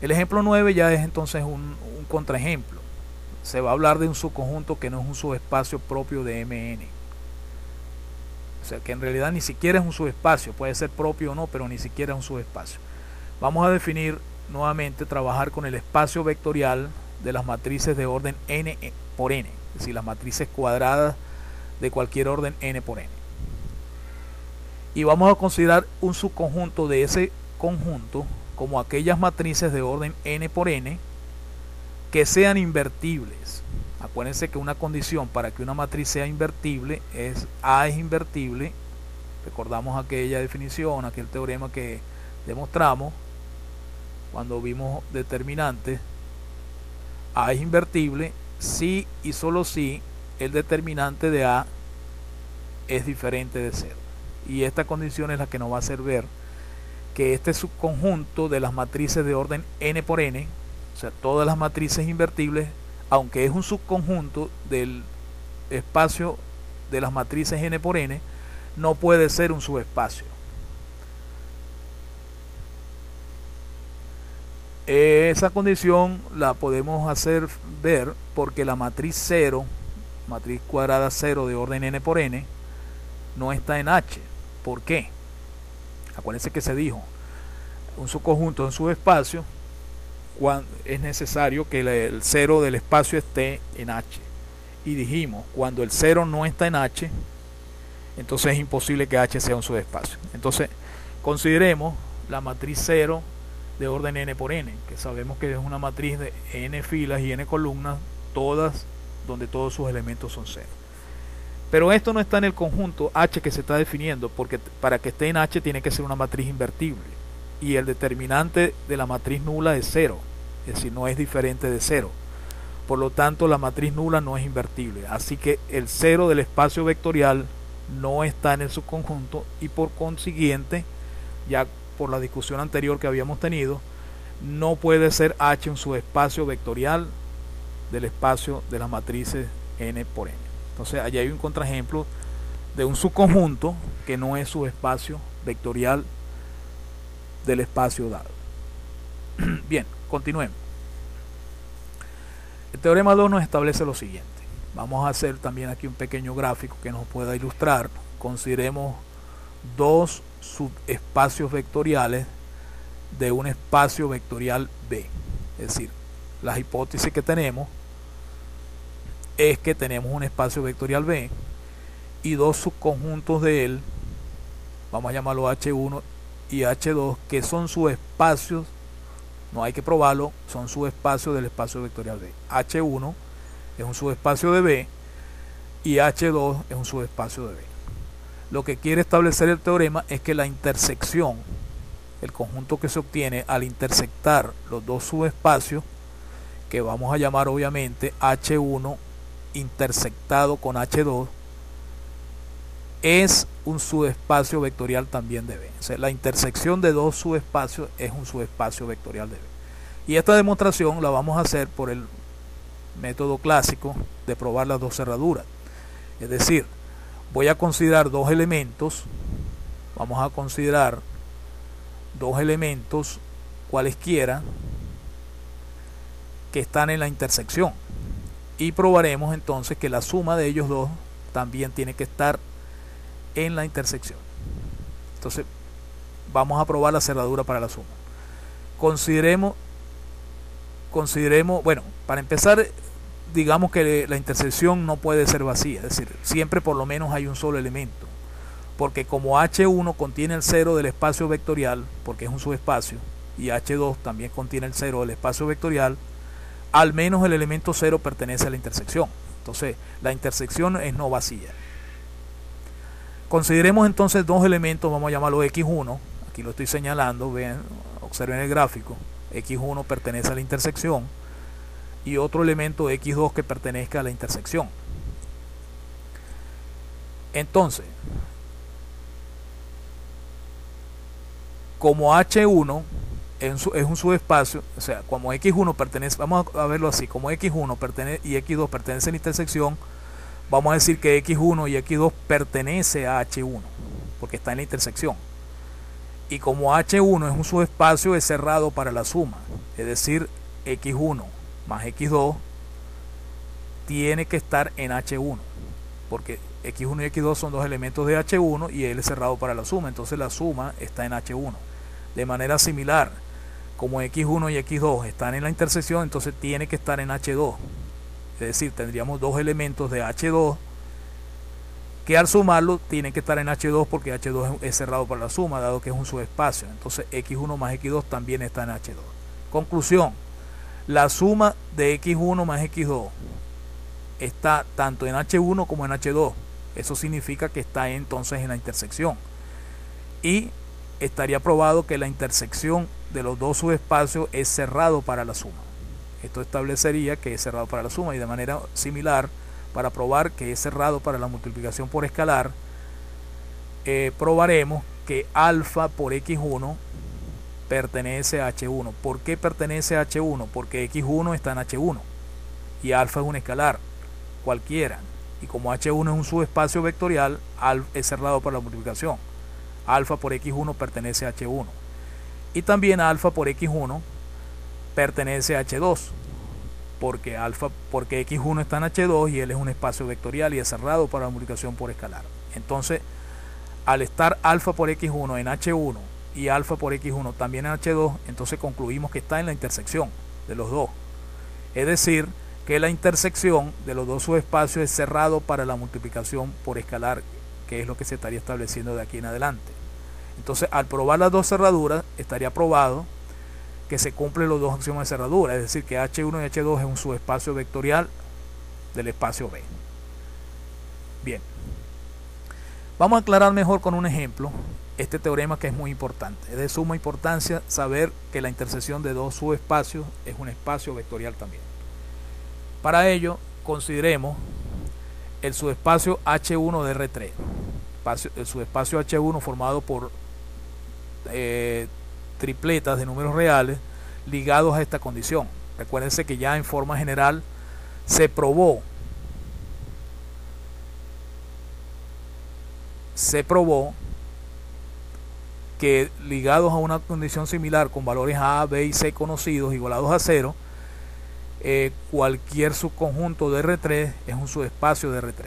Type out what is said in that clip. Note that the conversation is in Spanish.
El ejemplo 9 ya es entonces un contraejemplo. Se va a hablar de un subconjunto que no es un subespacio propio de Mn. O sea, que en realidad ni siquiera es un subespacio, puede ser propio o no, pero ni siquiera es un subespacio. Vamos a definir nuevamente, trabajar con el espacio vectorial de las matrices de orden n por n, es decir, las matrices cuadradas de cualquier orden n por n. Y vamos a considerar un subconjunto de ese conjunto como aquellas matrices de orden n por n que sean invertibles. Acuérdense que una condición para que una matriz sea invertible es A es invertible. Recordamos aquella definición, aquel teorema que demostramos cuando vimos determinantes. A es invertible si y solo si el determinante de A es diferente de 0. Y esta condición es la que nos va a hacer ver que este subconjunto de las matrices de orden n por n, o sea, todas las matrices invertibles, aunque es un subconjunto del espacio de las matrices n por n, no puede ser un subespacio. Esa condición la podemos hacer ver porque la matriz 0, matriz cuadrada 0 de orden n por n, no está en H. ¿Por qué? Acuérdense que se dijo, un subconjunto en subespacio, cuando es necesario que el 0 del espacio esté en H. Y dijimos, cuando el 0 no está en H, entonces es imposible que H sea un subespacio. Entonces, consideremos la matriz 0 de orden n por n, que sabemos que es una matriz de n filas y n columnas, todas donde todos sus elementos son 0. Pero esto no está en el conjunto H que se está definiendo, porque para que esté en H tiene que ser una matriz invertible. Y el determinante de la matriz nula es 0, es decir, no es diferente de 0. Por lo tanto, la matriz nula no es invertible. Así que el 0 del espacio vectorial no está en el subconjunto y por consiguiente, ya por la discusión anterior que habíamos tenido, no puede ser H un subespacio vectorial del espacio de las matrices n por n. Entonces, allí hay un contraejemplo de un subconjunto que no es subespacio vectorial del espacio dado. Bien, continuemos. El teorema 2 nos establece lo siguiente. Vamos a hacer también aquí un pequeño gráfico que nos pueda ilustrar. Consideremos dos subespacios vectoriales de un espacio vectorial B. Es decir, la hipótesis que tenemos es que tenemos un espacio vectorial B y dos subconjuntos de él, vamos a llamarlo H1 y H2, que son subespacios, no hay que probarlo, son subespacios del espacio vectorial B. H1 es un subespacio de B y H2 es un subespacio de B. Lo que quiere establecer el teorema es que la intersección, el conjunto que se obtiene al intersectar los dos subespacios, que vamos a llamar obviamente H1 intersectado con H2, es un subespacio vectorial también de B. O sea, la intersección de dos subespacios es un subespacio vectorial de B. Y esta demostración la vamos a hacer por el método clásico de probar las dos cerraduras. Es decir, voy a considerar dos elementos, vamos a considerar dos elementos cualesquiera que están en la intersección. Y probaremos entonces que la suma de ellos dos también tiene que estar en la intersección. Entonces vamos a probar la cerradura para la suma. Consideremos, bueno, para empezar, digamos que la intersección no puede ser vacía, es decir, siempre por lo menos hay un solo elemento, porque como H1 contiene el 0 del espacio vectorial, porque es un subespacio, y H2 también contiene el 0 del espacio vectorial, al menos el elemento 0 pertenece a la intersección. Entonces, la intersección es no vacía. Consideremos entonces dos elementos, vamos a llamarlo X1, aquí lo estoy señalando, vean, observen el gráfico, X1 pertenece a la intersección, y otro elemento X2 que pertenezca a la intersección. Entonces, como H1 es un subespacio, o sea, como X1 pertenece, vamos a verlo así, como X1 pertenece y X2 pertenece a la intersección, vamos a decir que X1 y X2 pertenece a H1, porque está en la intersección. Y como H1 es un subespacio, es cerrado para la suma. es decir, x1 más x2 tiene que estar en H1, porque x1 y x2 son dos elementos de H1 y él es cerrado para la suma, entonces la suma está en H1. De manera similar, como x1 y x2 están en la intersección, entonces tiene que estar en H2, es decir, tendríamos dos elementos de H2 que al sumarlo tienen que estar en H2 porque H2 es cerrado para la suma, dado que es un subespacio. Entonces x1 más x2 también está en H2. Conclusión: la suma de x1 más x2 está tanto en H1 como en H2. Eso significa que está entonces en la intersección. Y estaría probado que la intersección de los dos subespacios es cerrado para la suma. Esto establecería que es cerrado para la suma, y de manera similar, para probar que es cerrado para la multiplicación por escalar, probaremos que alfa por x1 pertenece a H1. ¿Por qué pertenece a H1? Porque x1 está en H1 y alfa es un escalar cualquiera, y como H1 es un subespacio vectorial, es cerrado para la multiplicación. Alfa por x1 pertenece a H1, y también alfa por x1 pertenece a H2, porque x1 está en H2 y él es un espacio vectorial y es cerrado para la multiplicación por escalar. Entonces, al estar alfa por x1 en H1 y alfa por x1 también en H2, entonces concluimos que está en la intersección de los dos. Es decir, que la intersección de los dos subespacios es cerrado para la multiplicación por escalar, que es lo que se estaría estableciendo de aquí en adelante. Entonces, al probar las dos cerraduras, estaría probado que se cumplen los dos axiomas de cerradura, es decir, que H1 y H2 es un subespacio vectorial del espacio B. Bien, vamos a aclarar mejor con un ejemplo este teorema, que es muy importante. Es de suma importancia saber que la intersección de dos subespacios es un espacio vectorial también. Para ello, consideremos el subespacio H1 de R3, el subespacio H1 formado por tripletas de números reales ligados a esta condición. Recuérdense que ya en forma general se probó que ligados a una condición similar con valores A, B y C conocidos igualados a 0, cualquier subconjunto de R3 es un subespacio de R3.